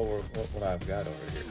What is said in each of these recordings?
what I've got over here.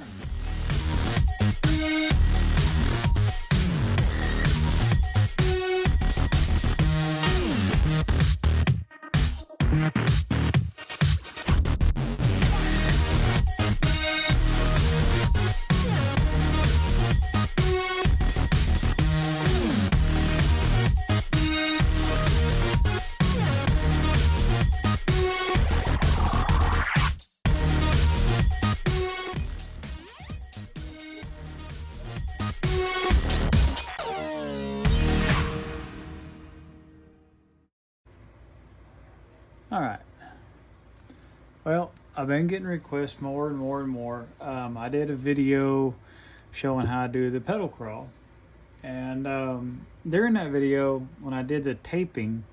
All right. Well, I've been getting requests more and more and more. I did a video showing how to do the pedal crawl. And during that video, when I did the taping,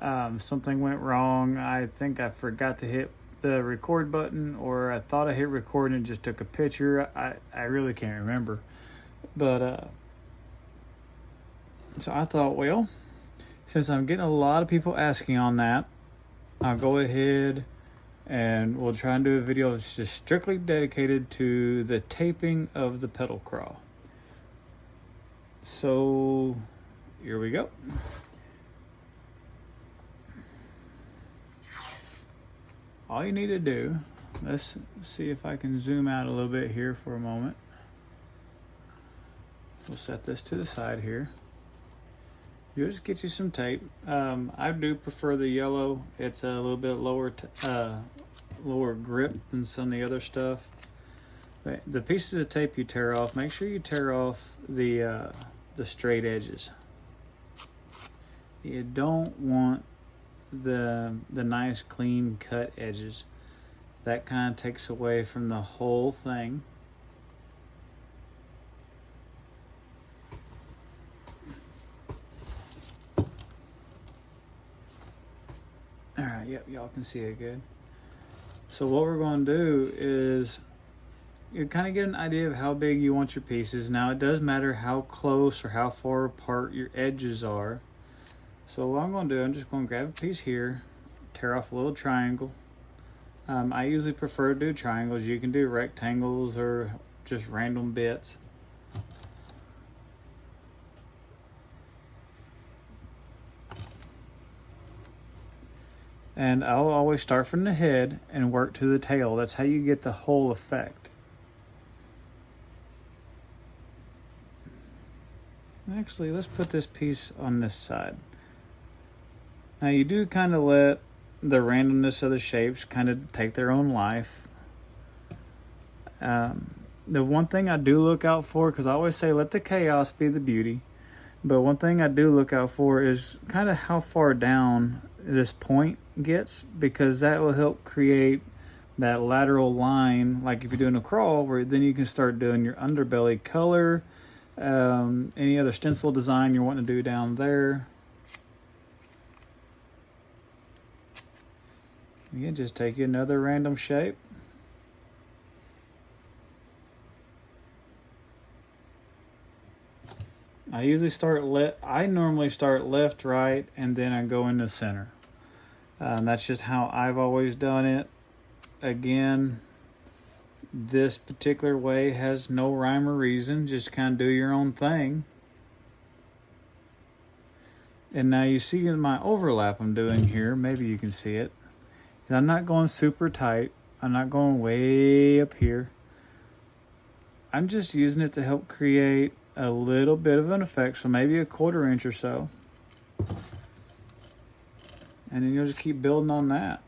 something went wrong. I think I forgot to hit the record button, or I thought I hit record and just took a picture. I really can't remember. But so I thought, well, since I'm getting a lot of people asking on that, I'll go ahead and we'll try and do a video that's just strictly dedicated to the taping of the pedal crawl. So here we go. All you need to do, let's see if I can zoom out a little bit here for a moment. We'll set this to the side here. You just get you some tape. I do prefer the yellow. It's a little bit lower grip than some of the other stuff. But the pieces of tape you tear off, make sure you tear off the straight edges. You don't want the nice clean cut edges. That kind of takes away from the whole thing. All right, yep, y'all can see it good. So what we're going to do is you kind of get an idea of how big you want your pieces. Now it does matter how close or how far apart your edges are. So what I'm going to do, I'm just going to grab a piece here, tear off a little triangle. I usually prefer to do triangles. You can do rectangles or just random bits. And I'll always start from the head and work to the tail. That's how you get the whole effect. Actually, let's put this piece on this side. Now you do kind of let the randomness of the shapes kind of take their own life. The one thing I do look out for, because I always say let the chaos be the beauty, but one thing I do look out for is kind of how far down this point gets, because that will help create that lateral line, like if you're doing a crawl, where then you can start doing your underbelly color, any other stencil design you're wanting to do down there. You can just take you another random shape. I normally start left, right, and then I go into center. That's just how I've always done it. Again, this particular way has no rhyme or reason. Just kind of do your own thing. And now you see my overlap I'm doing here. Maybe you can see it. And I'm not going super tight. I'm not going way up here. I'm just using it to help create a little bit of an effect, so maybe a 1/4 inch or so. And then you'll just keep building on that.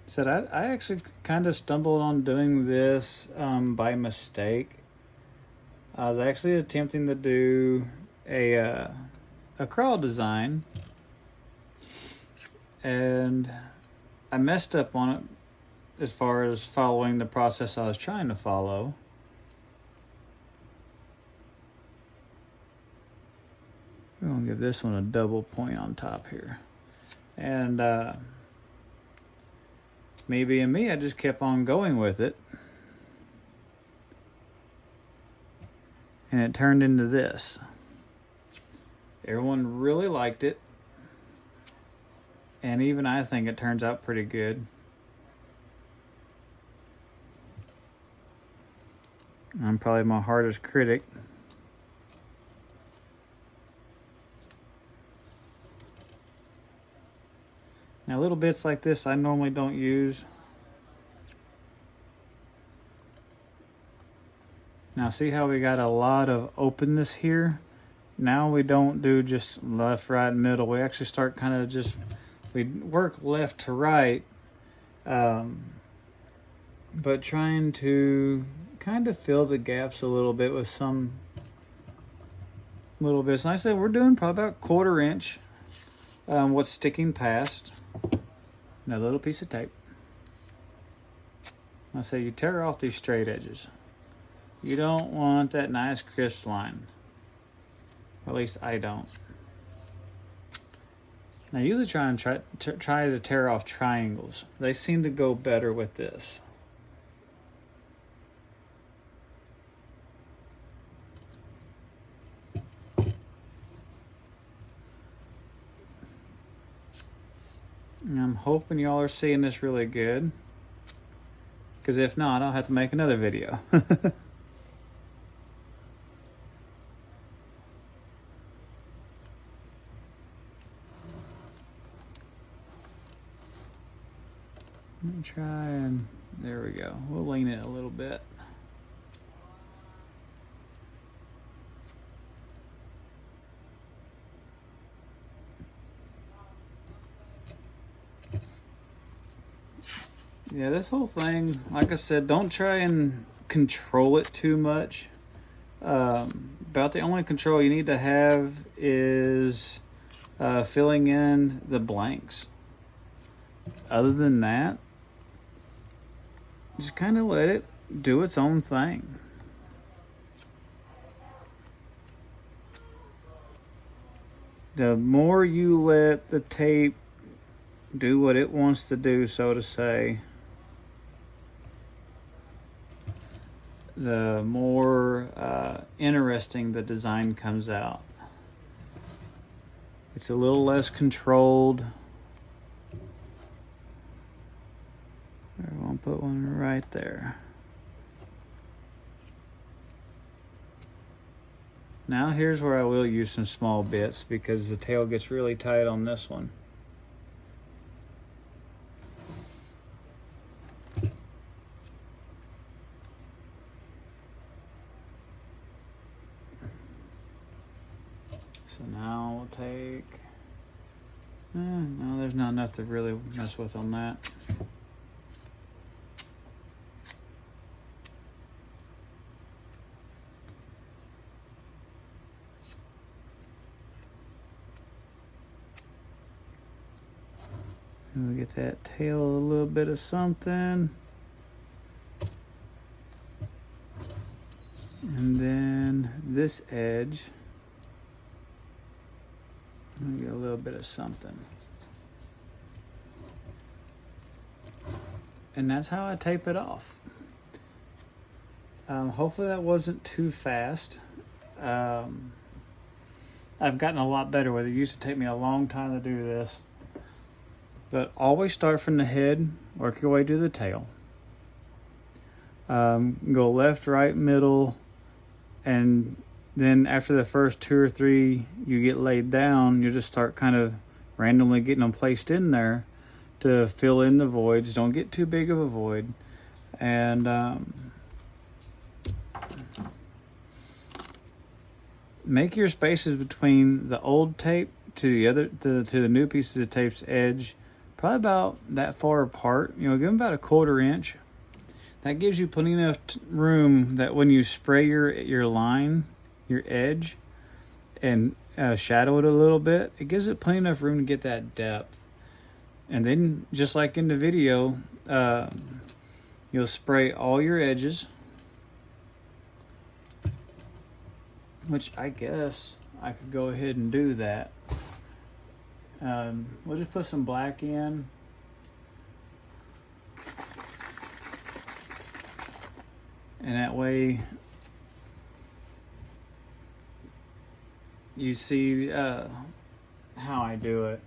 Said I actually kind of stumbled on doing this by mistake. I was actually attempting to do a crawl design, and I messed up on it as far as following the process I was trying to follow. We're gonna give this one a double point on top here, and me being me, I just kept on going with it. And it turned into this. Everyone really liked it. And even I think it turns out pretty good. I'm probably my hardest critic. Now little bits like this I normally don't use. Now see how we got a lot of openness here? Now we don't do just left, right, middle. We actually start kind of just, we work left to right, but trying to kind of fill the gaps a little bit with some little bits. And I said we're doing probably about 1/4 inch. What's sticking past. And a little piece of tape. I say you tear off these straight edges. You don't want that nice crisp line. Or at least I don't. Now usually try to tear off triangles. They seem to go better with this. And I'm hoping y'all are seeing this really good. Because if not, I'll have to make another video. Let me try and, there we go. We'll lean it a little bit. Yeah, this whole thing, like I said, don't try and control it too much. About the only control you need to have is filling in the blanks. Other than that, just kind of let it do its own thing. The more you let the tape do what it wants to do, so to say, the more interesting the design comes out. It's a little less controlled. I won't put one right there. Now here's where I will use some small bits because the tail gets really tight on this one. So now we'll take, no, there's not enough to really mess with on that. And we get that tail a little bit of something. And then this edge, we get a little bit of something. And that's how I tape it off. Hopefully that wasn't too fast. I've gotten a lot better with it. It used to take me a long time to do this. But always start from the head, work your way to the tail. Go left, right, middle, and then after the first 2 or 3 you get laid down, you just start kind of randomly getting them placed in there to fill in the voids. Don't get too big of a void. And make your spaces between the old tape to the new pieces of tape's edge probably about that far apart. You know, give them about a 1/4 inch. That gives you plenty enough room that when you spray your line, your edge, and shadow it a little bit, it gives it plenty enough room to get that depth. And then, just like in the video, you'll spray all your edges, which I guess I could go ahead and do that. We'll just put some black in. And that way you see how I do it.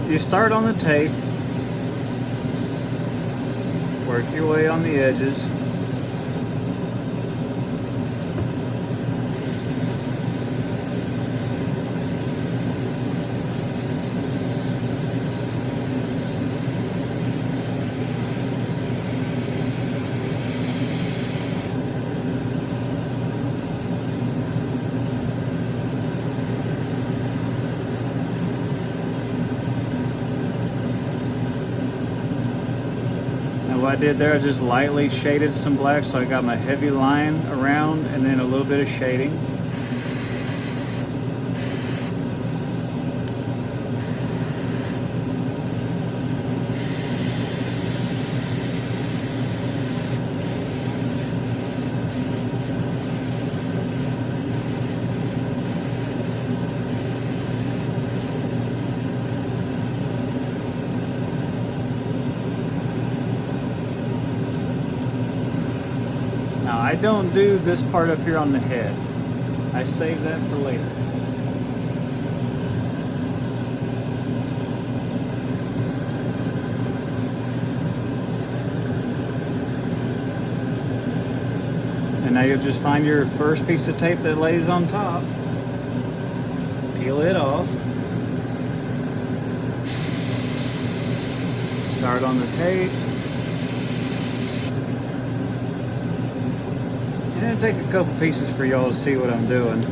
You start on the tape, work your way on the edges. What I did there, I just lightly shaded some black, so I got my heavy line around and then a little bit of shading. Now, I don't do this part up here on the head. I save that for later. And now you'll just find your first piece of tape that lays on top. Peel it off. Start on the tape. And it'll take a couple pieces for y'all to see what I'm doing.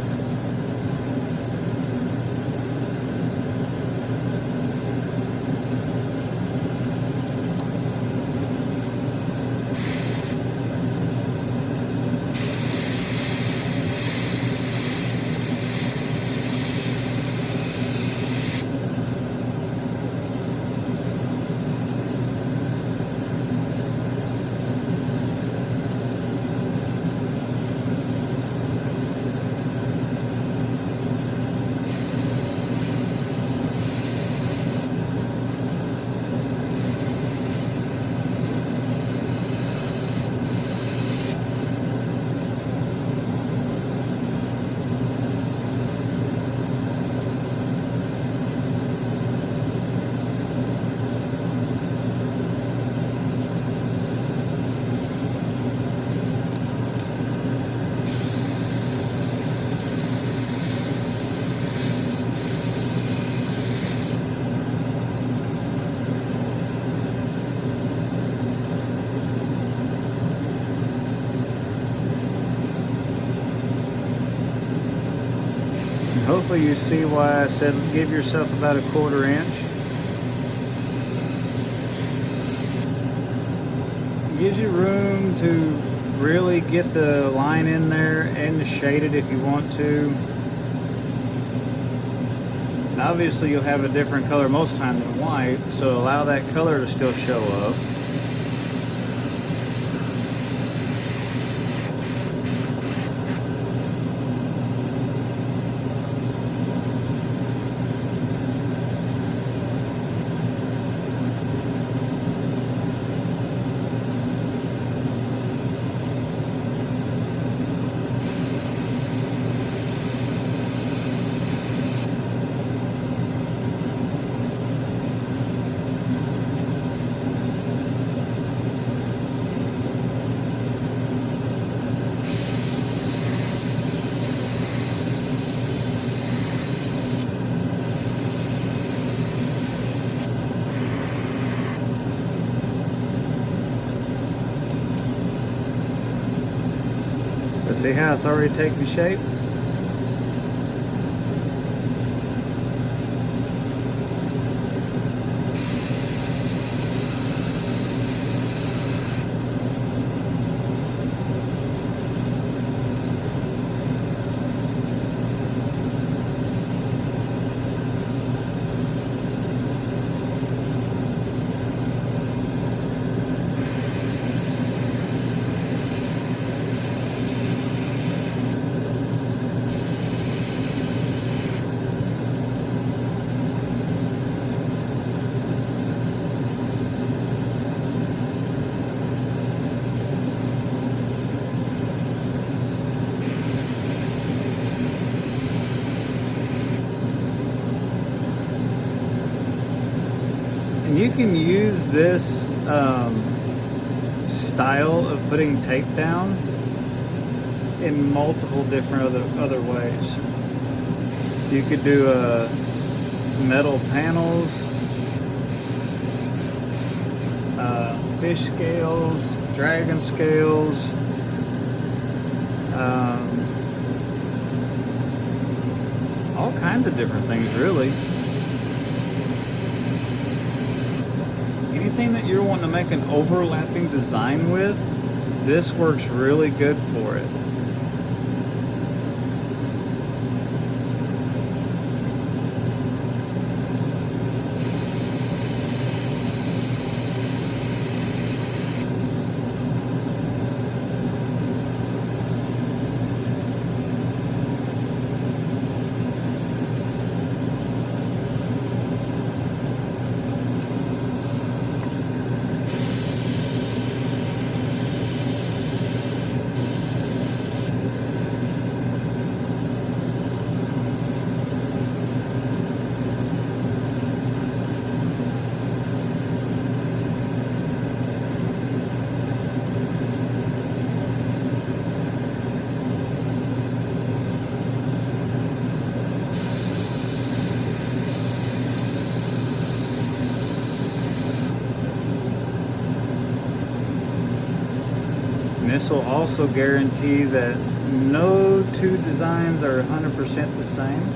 Hopefully you see why I said give yourself about a 1/4 inch. It gives you room to really get the line in there and to shade it if you want to. And obviously you'll have a different color most of the time than white, so allow that color to still show up. But see how it's already taking shape? You can use this style of putting tape down in multiple different other ways. You could do metal panels, fish scales, dragon scales, all kinds of different things really. Anything that you're wanting to make an overlapping design with, this works really good for it. And this will also guarantee that no two designs are 100% the same.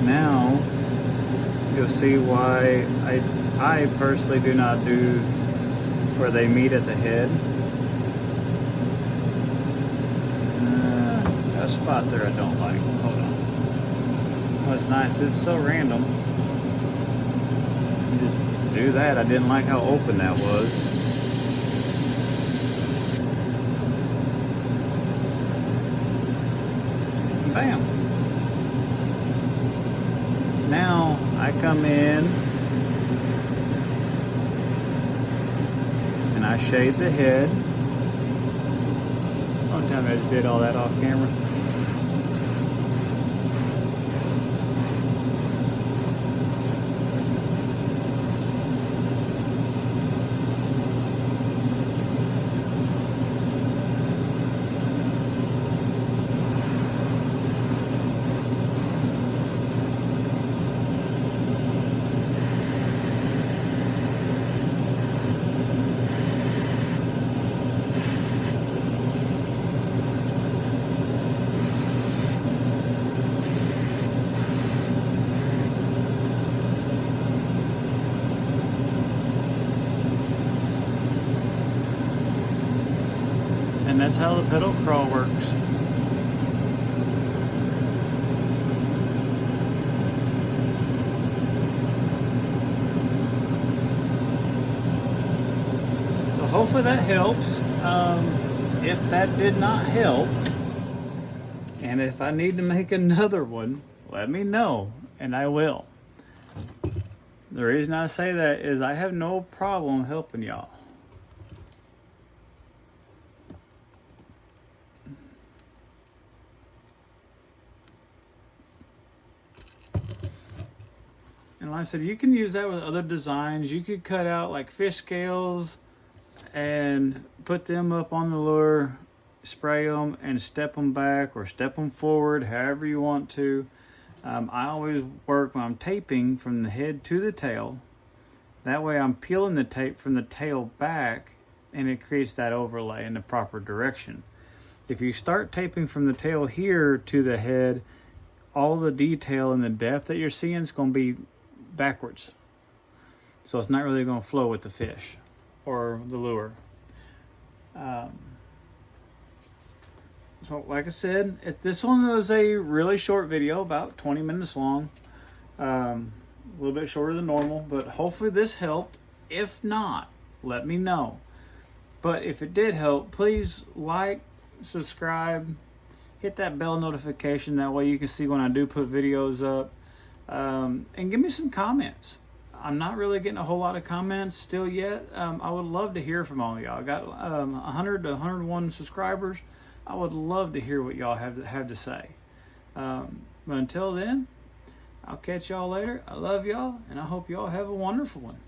Now you'll see why I personally do not do where they meet at the head. Got a spot there I don't like. Hold on. Oh, it's nice. It's so random. You just do that. I didn't like how open that was. Bam. Now I come in and I shade the head. One time I just did all that off camera. And that's how the peddle craw works. So hopefully that helps. If that did not help, and if I need to make another one, let me know, and I will. The reason I say that is I have no problem helping y'all. And like I said, you can use that with other designs. You could cut out like fish scales and put them up on the lure, spray them and step them back or step them forward, however you want to. I always work when I'm taping from the head to the tail. That way I'm peeling the tape from the tail back and it creates that overlay in the proper direction. If you start taping from the tail here to the head, all the detail and the depth that you're seeing is going to be backwards. So it's not really going to flow with the fish or the lure. So like I said, this one was a really short video, about 20 minutes long. A little bit shorter than normal, but hopefully this helped. If not, let me know. But if it did help, please like, subscribe, hit that bell notification. That way you can see when I do put videos up. And give me some comments. I'm not really getting a whole lot of comments still yet. I would love to hear from all of y'all. I got 100 to 101 subscribers. I would love to hear what y'all have to say. But until then, I'll catch y'all later. I love y'all, and I hope y'all have a wonderful one.